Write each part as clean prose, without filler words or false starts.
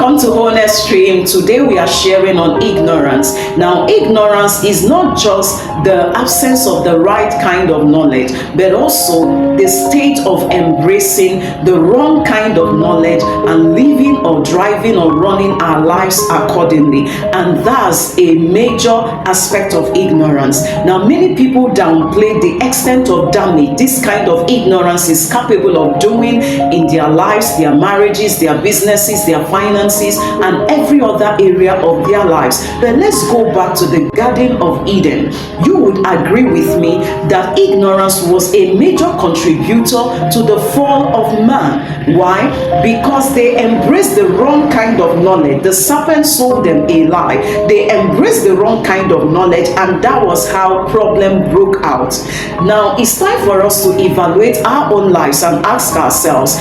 Welcome to Honest Stream. Today we are sharing on ignorance. Now, ignorance is not just the absence of the right kind of knowledge, but also the state of embracing the wrong kind of knowledge and living or driving or running our lives accordingly. And that's a major aspect of ignorance. Now, many people downplay the extent of damage this kind of ignorance is capable of doing in their lives, their marriages, their businesses, their finances, and every other area of their lives. But let's go back to the Garden of Eden. You would agree with me that ignorance was a major contributor to the fall of man. Why? Because they embraced the wrong kind of knowledge. The serpent sold them a lie. They embraced the wrong kind of knowledge, and that was how problem broke out. Now it's time for us to evaluate our own lives and ask ourselves,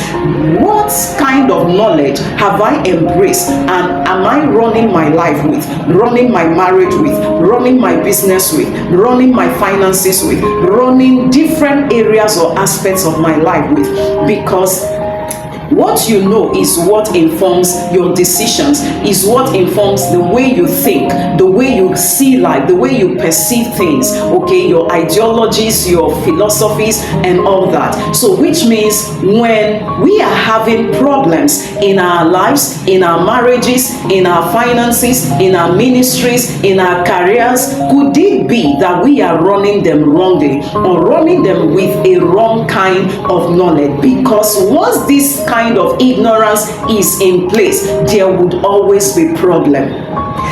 what kind of knowledge have I embraced and am I running my life with, running my marriage with, running my business with, running my finances with, running different areas or aspects of my life with? Because what you know is what informs your decisions, is what informs the way you think, the way you see life, the way you perceive things, okay, your ideologies, your philosophies, and all that. So which means when we are having problems in our lives, in our marriages, in our finances, in our ministries, in our careers, could it be that we are running them wrongly or running them with a wrong kind of knowledge? Because once this kind of ignorance is in place, there would always be problem.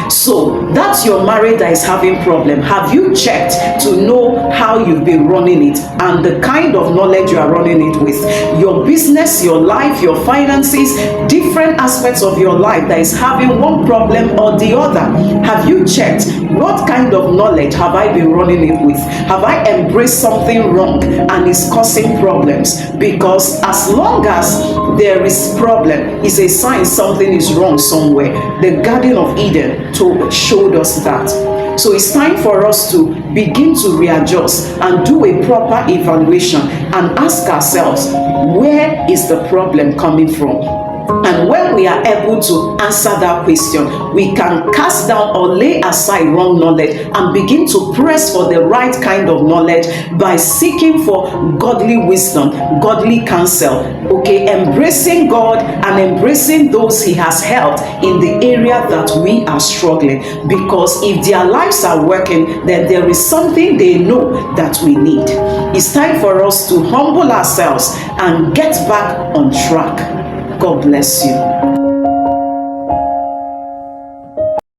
So that's your marriage that is having problem. Have you checked to know how you've been running it and the kind of knowledge you are running it with? Your business, your life, your finances, different aspects of your life that is having one problem or the other. Have you checked what kind of knowledge have I been running it with? Have I embraced something wrong and is causing problems? Because as long as there is problem, it's a sign something is wrong somewhere. The Garden of Eden showed us that. So it's time for us to begin to readjust and do a proper evaluation and ask ourselves, where is the problem coming from? And when we are able to answer that question, we can cast down or lay aside wrong knowledge and begin to press for the right kind of knowledge by seeking for godly wisdom, godly counsel, okay, embracing God and embracing those He has helped in the area that we are struggling. Because if their lives are working, then there is something they know that we need. It's time for us to humble ourselves and get back on track. God bless you.